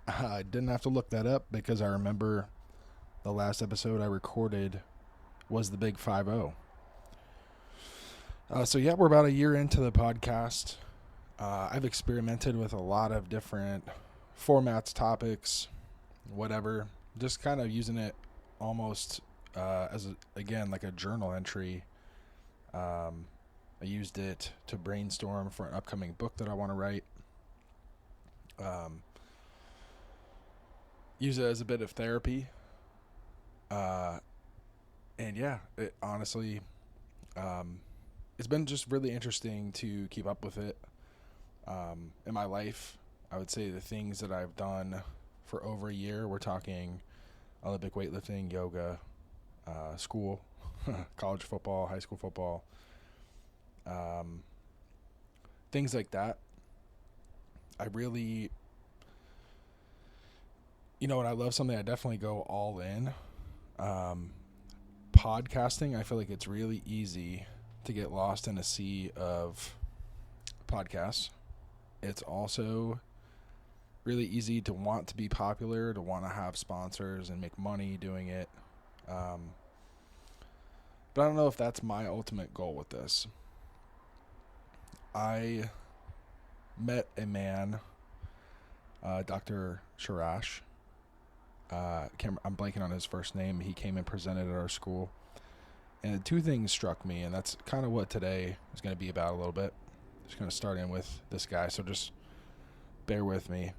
I didn't have to look that up because I remember the last episode I recorded was the Big 5-0. So yeah, we're about a year into the podcast. I've experimented with a lot of different formats, topics, whatever. Just kind of using it almost again, like a journal entry. I used it to brainstorm for an upcoming book that I want to write. Use it as a bit of therapy. And yeah, it honestly, it's been just really interesting to keep up with it. In my life, I would say the things that I've done for over a year, we're talking Olympic weightlifting, yoga, school, college football, high school football, things like that. I really, when I love something, I definitely go all in. Podcasting, I feel like it's really easy to get lost in a sea of podcasts. It's also really easy to want to be popular, to want to have sponsors and make money doing it. But I don't know if that's my ultimate goal with this. I met a man, Dr. Sharash. I'm blanking on his first name. He came and presented at our school. And two things struck me, and that's kind of what today is going to be about a little bit. Just going to start in with this guy, so just bear with me.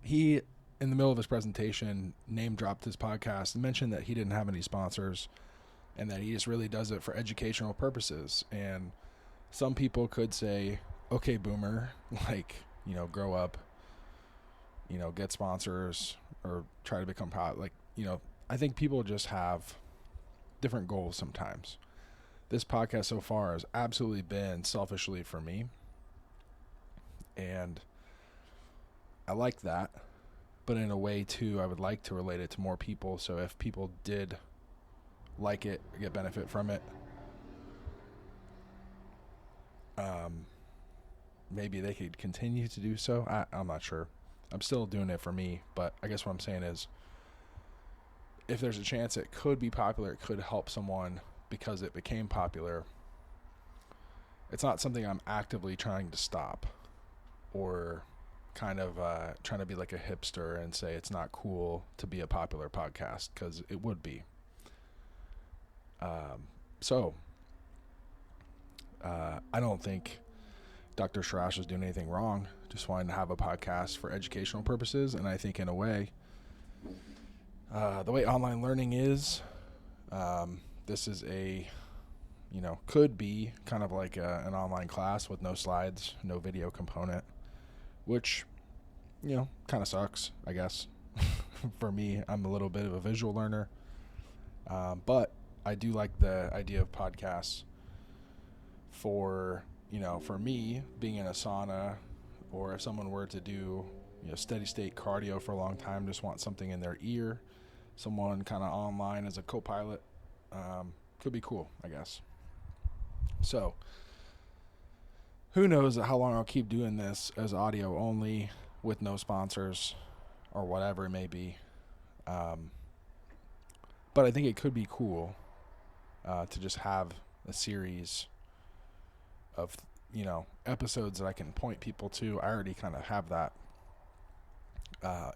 He, in the middle of his presentation, name dropped his podcast and mentioned that he didn't have any sponsors and that he just really does it for educational purposes. And some people could say, okay, boomer, grow up, get sponsors or try to become I think people just have different goals sometimes. This podcast so far has absolutely been selfishly for me. And I like that. But in a way, too, I would like to relate it to more people. So if people did like it, or get benefit from it, maybe they could continue to do so. I'm not sure. I'm still doing it for me. But I guess what I'm saying is, if there's a chance it could be popular, it could help someone because it became popular, it's not something I'm actively trying to stop or kind of trying to be like a hipster and say it's not cool to be a popular podcast, because it would be. So I don't think Dr. Sharash is doing anything wrong, just wanting to have a podcast for educational purposes. And I think in a way, the way online learning is, this is could be kind of like an online class with no slides, no video component, which, kind of sucks, I guess. For me, I'm a little bit of a visual learner. But I do like the idea of podcasts for me being in a sauna, or if someone were to do, steady state cardio for a long time, just want something in their ear, someone kind of online as a co-pilot, could be cool, I guess. So who knows how long I'll keep doing this as audio only with no sponsors or whatever it may be. But I think it could be cool to just have a series of, episodes that I can point people to. I already kind of have that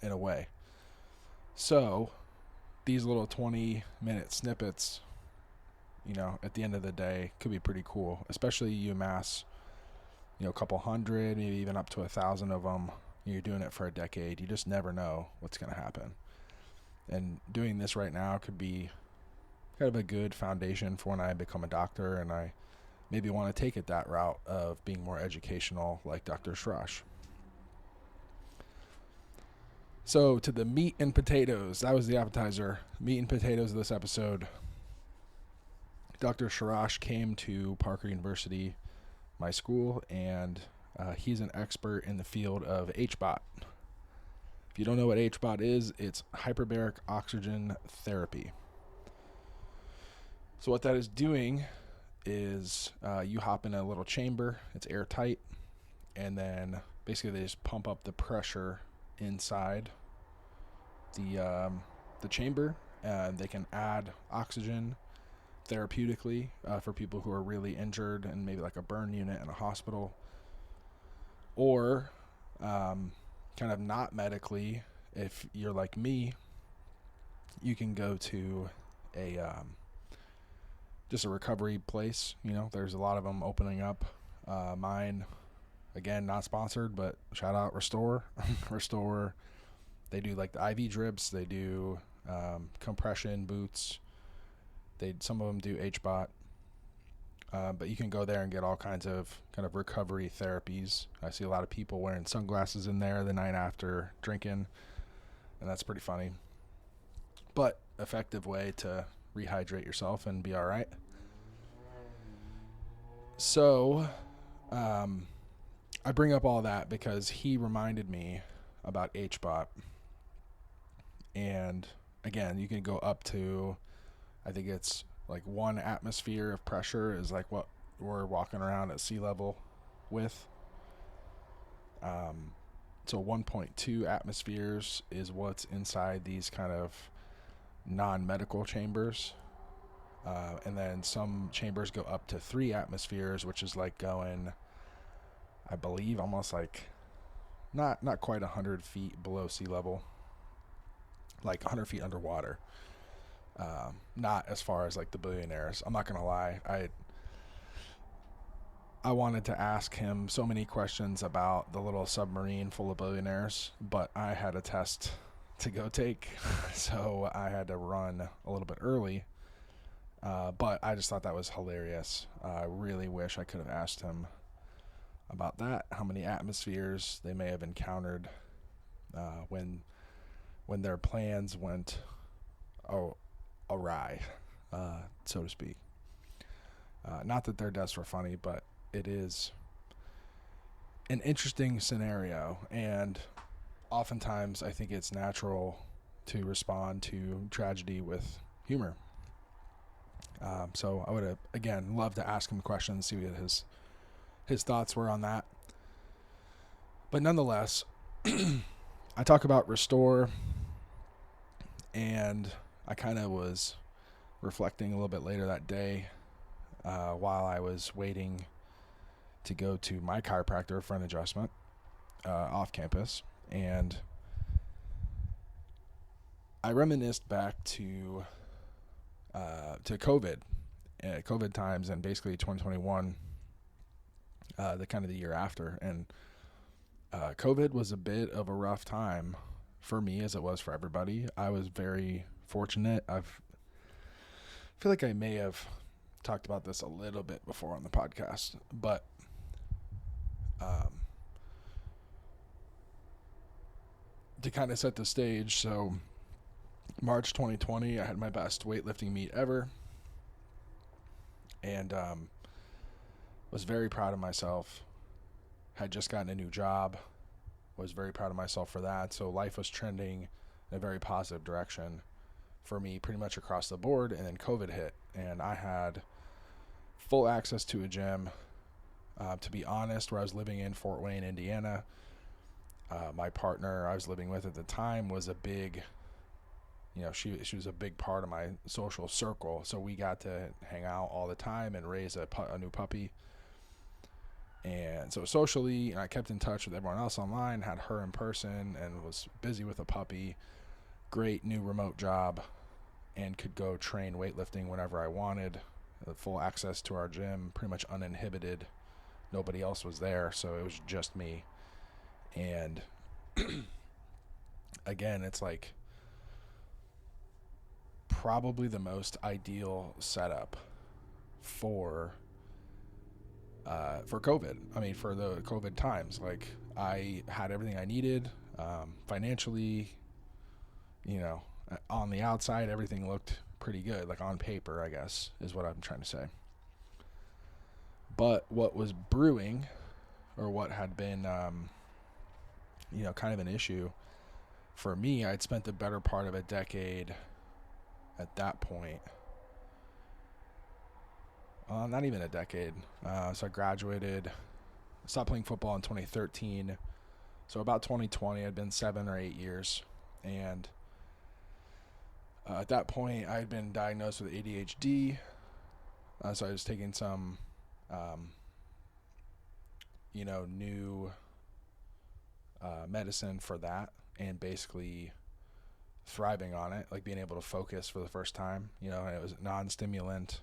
in a way. So these little 20-minute snippets, at the end of the day, could be pretty cool, especially you amass, a couple hundred, maybe even up to 1,000 of them. You're doing it for a decade. You just never know what's going to happen. And doing this right now could be kind of a good foundation for when I become a doctor and I maybe want to take it that route of being more educational like Dr. Sharash. So to the meat and potatoes, that was the appetizer. Meat and potatoes of this episode. Dr. Sharash came to Parker University, my school, and he's an expert in the field of HBOT. If you don't know what HBOT is, it's hyperbaric oxygen therapy. So what that is doing is you hop in a little chamber, it's airtight, and then basically they just pump up the pressure inside the chamber, and they can add oxygen therapeutically for people who are really injured and maybe like a burn unit in a hospital, or kind of not medically. If you're like me, you can go to a just a recovery place. There's a lot of them opening up. Mine, again, not sponsored, but shout out Restore. Restore, they do like the IV drips, they do compression boots, some of them do HBOT, but you can go there and get all kinds of kind of recovery therapies. I see a lot of people wearing sunglasses in there the night after drinking, and that's pretty funny, but effective way to rehydrate yourself and be all right. So I bring up all that because he reminded me about HBOT. And again, you can go up to, I think it's like 1 atmosphere of pressure is like what we're walking around at sea level with. So 1.2 atmospheres is what's inside these kind of non-medical chambers. And then some chambers go up to 3 atmospheres, which is like going, I believe, almost like not quite 100 feet below sea level, like 100 feet underwater. Not as far as like the billionaires. I'm not gonna lie, I wanted to ask him so many questions about the little submarine full of billionaires, but I had a test to go take, so I had to run a little bit early. But I just thought that was hilarious. I really wish I could have asked him about that, how many atmospheres they may have encountered when their plans went awry, so to speak. Not that their deaths were funny, but it is an interesting scenario, and oftentimes I think it's natural to respond to tragedy with humor. So I would have, again, loved to ask him questions, see what his thoughts were on that. But nonetheless, I talk about Restore, and I kind of was reflecting a little bit later that day while I was waiting to go to my chiropractor for an adjustment off campus, and I reminisced back to COVID times, and basically 2021, the kind of the year after. And COVID was a bit of a rough time for me, as it was for everybody. I was very fortunate. I feel like I may have talked about this a little bit before on the podcast, but to kind of set the stage, so March 2020, I had my best weightlifting meet ever, and was very proud of myself. Had just gotten a new job, was very proud of myself for that. So life was trending in a very positive direction for me pretty much across the board, and then COVID hit, and I had full access to a gym. To be honest, where I was living in Fort Wayne, Indiana, my partner I was living with at the time was a big, she was a big part of my social circle, so we got to hang out all the time and raise a new puppy. And so socially, I kept in touch with everyone else online, had her in person, and was busy with a puppy. Great new remote job, and could go train weightlifting whenever I wanted. Full access to our gym, pretty much uninhibited. Nobody else was there, so it was just me. And again, it's like probably the most ideal setup for COVID. I mean, for the COVID times. Like, I had everything I needed, financially, on the outside, everything looked pretty good. Like, on paper, I guess, is what I'm trying to say. But what was brewing, or what had been, kind of an issue for me, I'd spent the better part of a decade at that point. Not even a decade. So I graduated, stopped playing football in 2013, So about 2020, I'd been 7 or 8 years. And at that point, I had been diagnosed with ADHD. So I was taking some, new medicine for that, and basically thriving on it, like being able to focus for the first time. And it was non-stimulant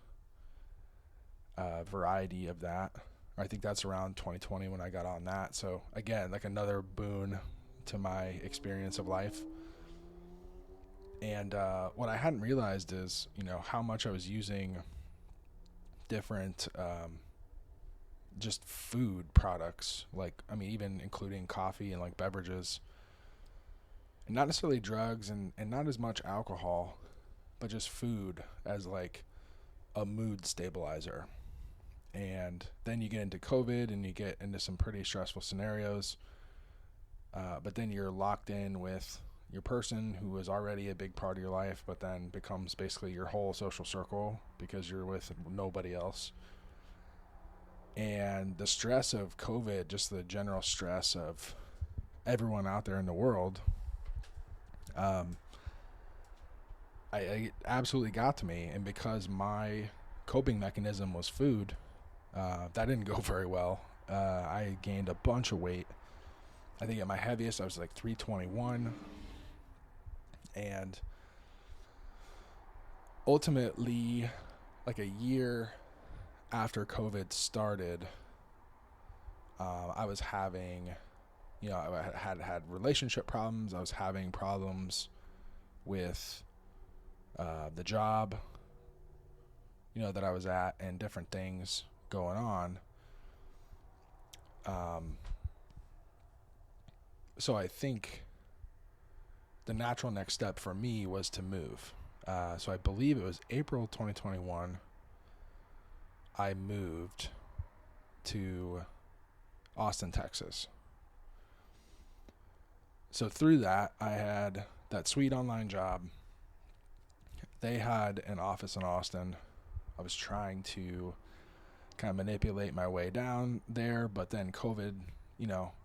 variety of that. I think that's around 2020 when I got on that. So again, like another boon to my experience of life. And what I hadn't realized is, how much I was using different just food products, even including coffee and like beverages, and not necessarily drugs and not as much alcohol, but just food as like a mood stabilizer. And then you get into COVID and you get into some pretty stressful scenarios, but then you're locked in with your person who is already a big part of your life, but then becomes basically your whole social circle because you're with nobody else. And the stress of COVID, just the general stress of everyone out there in the world, it absolutely got to me. And because my coping mechanism was food, that didn't go very well. I gained a bunch of weight. I think at my heaviest, I was like 321. And ultimately, like a year after COVID started, I was having, I had relationship problems. I was having problems with the job, that I was at, and different things going on. So I think the natural next step for me was to move. So I believe it was April 2021. I moved to Austin, Texas. So through that, I had that sweet online job. They had an office in Austin. I was trying to kind of manipulate my way down there, but then COVID,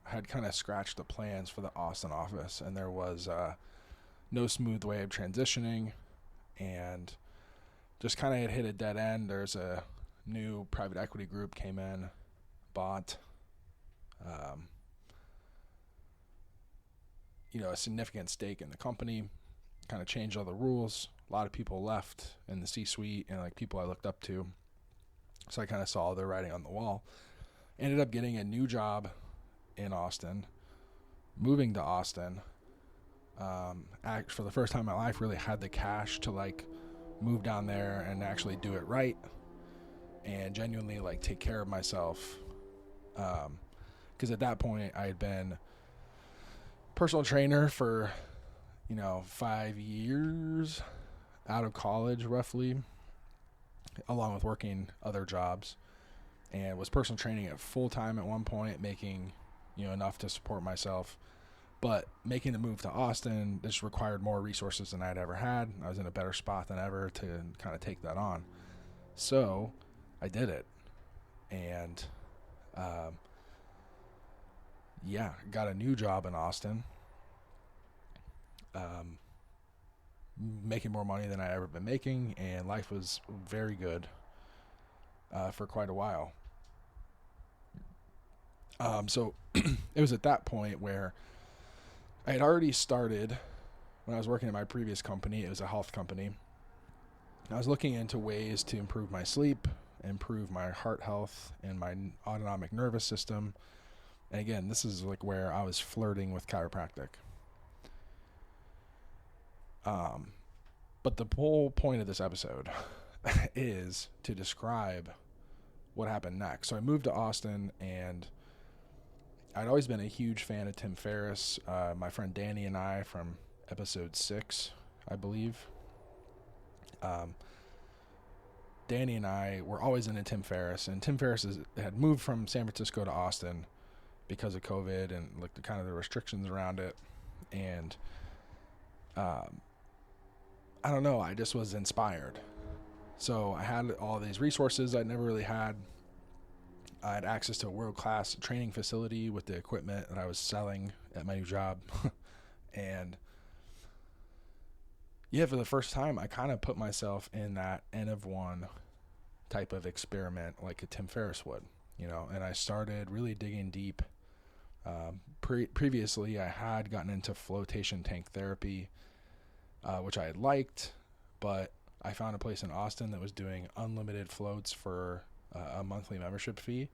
had kind of scratched the plans for the Austin office, and there was no smooth way of transitioning, and just kind of had hit a dead end. There's a new private equity group came in, bought a significant stake in the company, kind of changed all the rules. A lot of people left in the C-suite and like people I looked up to. So I kind of saw the writing on the wall. Ended up getting a new job in Austin, moving to Austin. For the first time in my life, really had the cash to like move down there and actually do it right and genuinely like take care of myself. Because at that point I had been personal trainer for 5 years out of college roughly, along with working other jobs, and was personal training at full time at one point, making enough to support myself. But making the move to Austin just required more resources than I'd ever had. I was in a better spot than ever to kind of take that on. So I did it. And got a new job in Austin. Making more money than I'd ever been making, and life was very good for quite a while. So it was at that point where I had already started, when I was working at my previous company, it was a health company. I was looking into ways to improve my sleep, improve my heart health, and my autonomic nervous system. And again, this is like where I was flirting with chiropractic. But the whole point of this episode is to describe what happened next. So I moved to Austin, and I'd always been a huge fan of Tim Ferriss. My friend Danny and I, from episode 6, I believe, Danny and I were always into Tim Ferriss, and Tim Ferriss had moved from San Francisco to Austin because of COVID and like the restrictions around it. And I don't know, I just was inspired. So I had all these resources I'd never really had. I had access to a world-class training facility with the equipment that I was selling at my new job. And yeah, for the first time, I kind of put myself in that N of one type of experiment like a Tim Ferriss would, and I started really digging deep. Previously, I had gotten into flotation tank therapy, which I had liked, but I found a place in Austin that was doing unlimited floats for a monthly membership fee,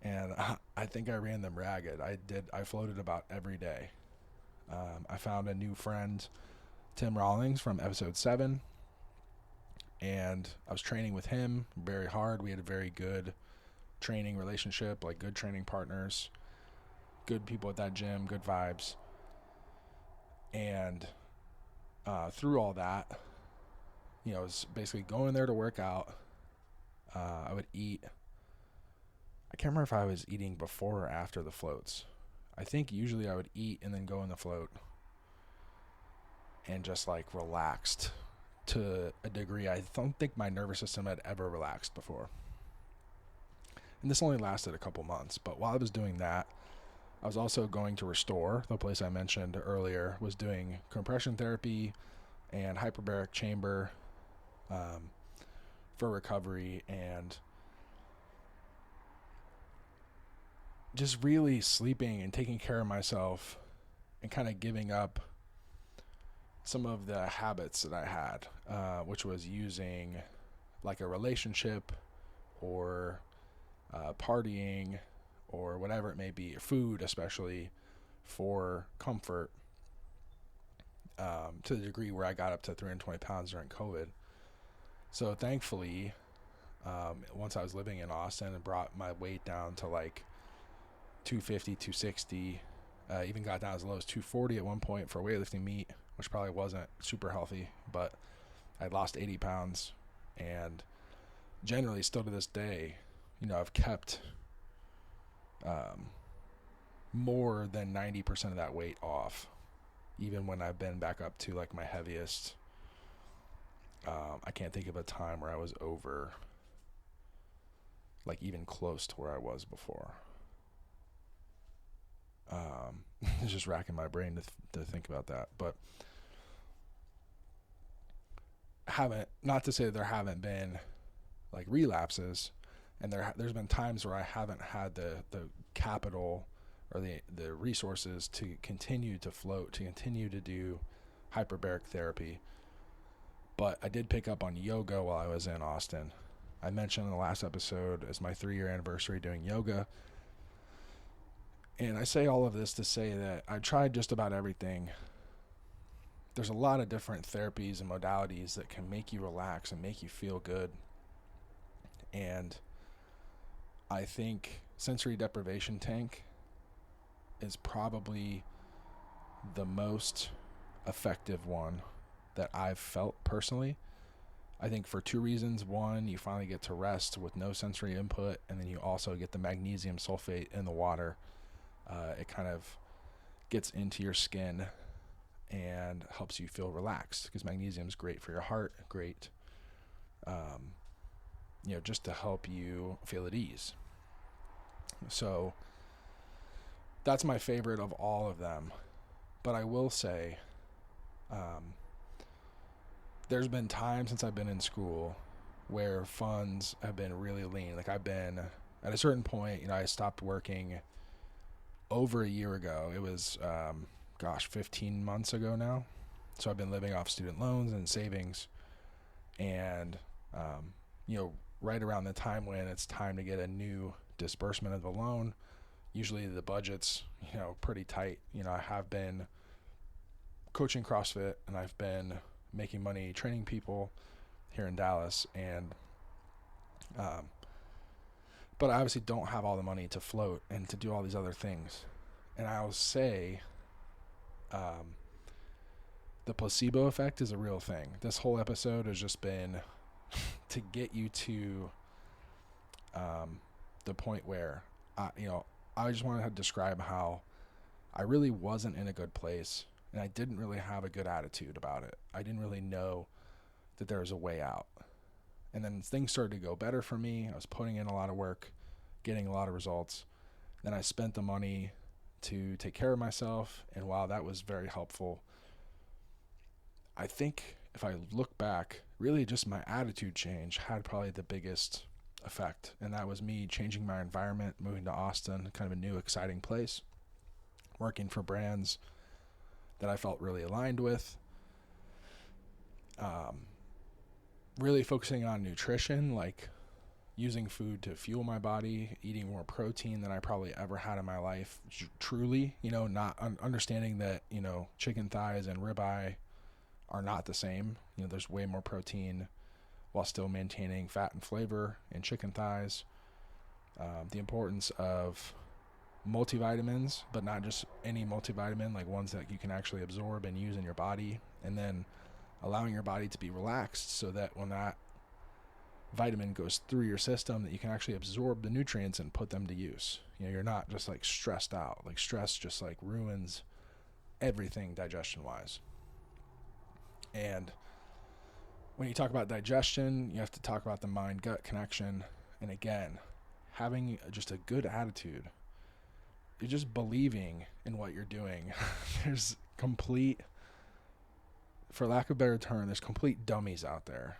and I think I ran them ragged. I floated about every day. I found a new friend, Tim Rawlings from episode 7, and I was training with him very hard. We had a very good training relationship, like good training partners, good people at that gym, good vibes. And through all that, I was basically going there to work out. I would eat. I can't remember if I was eating before or after the floats. I think usually I would eat and then go in the float and just like relaxed to a degree I don't think my nervous system had ever relaxed before. And this only lasted a couple months, but while I was doing that, I was also going to Restore, the place I mentioned earlier, was doing compression therapy and hyperbaric chamber for recovery, and just really sleeping and taking care of myself and kind of giving up some of the habits that I had, which was using like a relationship or partying or whatever it may be, food especially, for comfort, to the degree where I got up to 320 pounds during COVID. So thankfully, once I was living in Austin and brought my weight down to like 250, 260, even got down as low as 240 at one point for weightlifting meet, which probably wasn't super healthy, but I lost 80 pounds, and generally still to this day, I've kept more than 90% of that weight off, even when I've been back up to like my heaviest. I can't think of a time where I was over, like even close to where I was before. It's just racking my brain to think about that, but not to say that there haven't been like relapses, and there's been times where I haven't had the capital or the resources to continue to float, to continue to do hyperbaric therapy. But I did pick up on yoga while I was in Austin. I mentioned in the last episode as my 3-year anniversary doing yoga. And I say all of this to say that I tried just about everything. There's a lot of different therapies and modalities that can make you relax and make you feel good. And I think sensory deprivation tank is probably the most effective one that I've felt personally. I think for 2 reasons. One, you finally get to rest with no sensory input, and then you also get the magnesium sulfate in the water. It kind of gets into your skin and helps you feel relaxed, because magnesium is great for your heart, great, just to help you feel at ease. So that's my favorite of all of them. But I will say, there's been times since I've been in school where funds have been really lean. Like I've been at a certain point, I stopped working over a year ago. It was, 15 months ago now. So I've been living off student loans and savings, and, right around the time when it's time to get a new disbursement of the loan, usually the budget's, pretty tight. I have been coaching CrossFit, and I've been making money training people here in Dallas, and but I obviously don't have all the money to float and to do all these other things. And I'll say the placebo effect is a real thing. This whole episode has just been to get you to the point where I just want to describe how I really wasn't in a good place, and I didn't really have a good attitude about it. I didn't really know that there was a way out. And then things started to go better for me. I was putting in a lot of work, getting a lot of results. Then I spent the money to take care of myself. And while that was very helpful, I think if I look back, really just my attitude change had probably the biggest effect. And that was me changing my environment, moving to Austin, kind of a new, exciting place, working for brands that I felt really aligned with. Really focusing on nutrition, like using food to fuel my body, eating more protein than I probably ever had in my life. Truly, not understanding that, chicken thighs and ribeye are not the same. There's way more protein while still maintaining fat and flavor in chicken thighs. The importance of multivitamins, but not just any multivitamin, like ones that you can actually absorb and use in your body, and then allowing your body to be relaxed so that when that vitamin goes through your system, that you can actually absorb the nutrients and put them to use. You're not just like stressed out. Like stress just like ruins everything digestion wise. And when you talk about digestion, you have to talk about the mind gut connection. And again, having just a good attitude, you're just believing in what you're doing. There's complete, for lack of a better term, there's complete dummies out there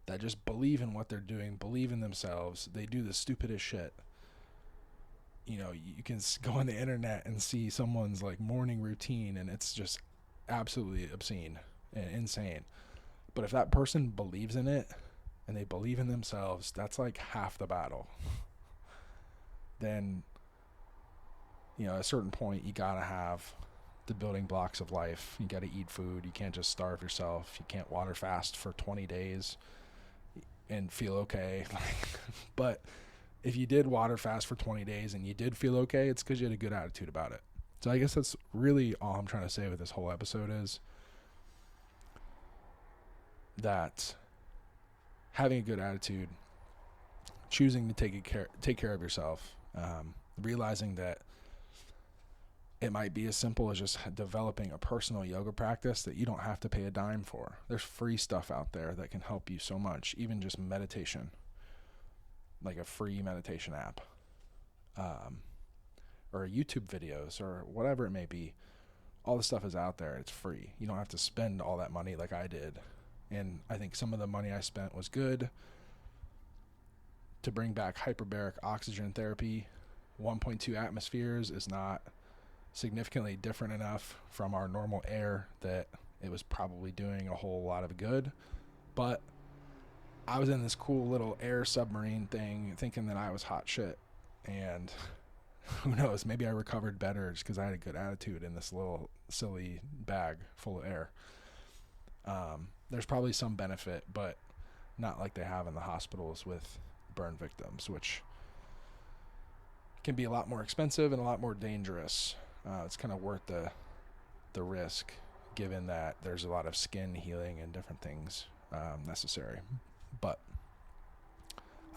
that just believe in what they're doing, believe in themselves. They do the stupidest shit. You can go on the internet and see someone's like morning routine, and it's just absolutely obscene and insane. But if that person believes in it and they believe in themselves, that's like half the battle. Then, at a certain point, you gotta have the building blocks of life. You gotta eat food. You can't just starve yourself. You can't water fast for 20 days and feel okay. But if you did water fast for 20 days and you did feel okay, it's because you had a good attitude about it. So I guess that's really all I'm trying to say with this whole episode is that having a good attitude, choosing to take care of yourself, realizing that it might be as simple as just developing a personal yoga practice that you don't have to pay a dime for. There's free stuff out there that can help you so much, even just meditation, like a free meditation app, or YouTube videos or whatever it may be. All the stuff is out there. It's free. You don't have to spend all that money like I did. And I think some of the money I spent was good. To bring back hyperbaric oxygen therapy, 1.2 atmospheres is not significantly different enough from our normal air that it was probably doing a whole lot of good. But I was in this cool little air submarine thing thinking that I was hot shit. And who knows, maybe I recovered better just because I had a good attitude in this little silly bag full of air. There's probably some benefit, but not like they have in the hospitals with burn victims, which can be a lot more expensive and a lot more dangerous. It's kind of worth the risk, given that there's a lot of skin healing and different things necessary. But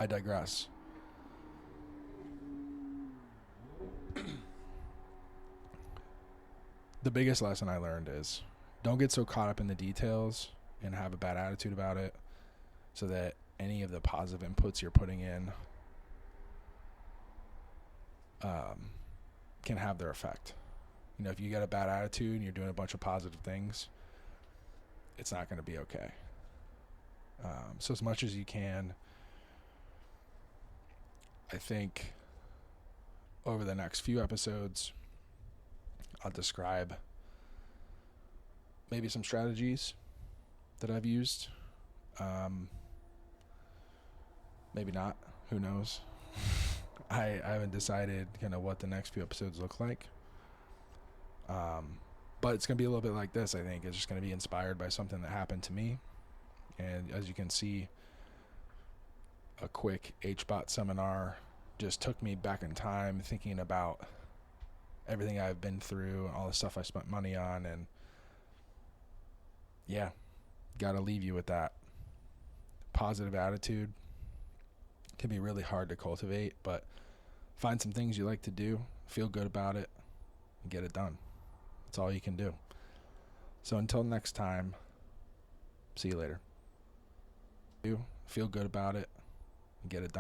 I digress. The biggest lesson I learned is don't get so caught up in the details and have a bad attitude about it, so that any of the positive inputs you're putting in can have their effect. If you get a bad attitude and you're doing a bunch of positive things, it's not going to be okay. So as much as you can, I think over the next few episodes, I'll describe maybe some strategies that I've used. Maybe not. Who knows? I haven't decided kind of what the next few episodes look like. But it's going to be a little bit like this, I think. It's just going to be inspired by something that happened to me. And as you can see, a quick HBOT seminar just took me back in time, thinking about everything I've been through, all the stuff I spent money on, and yeah, got to leave you with that. Positive attitude can be really hard to cultivate, but find some things you like to do, feel good about it, and get it done. That's all you can do. So until next time, see you later. Feel good about it and get it done.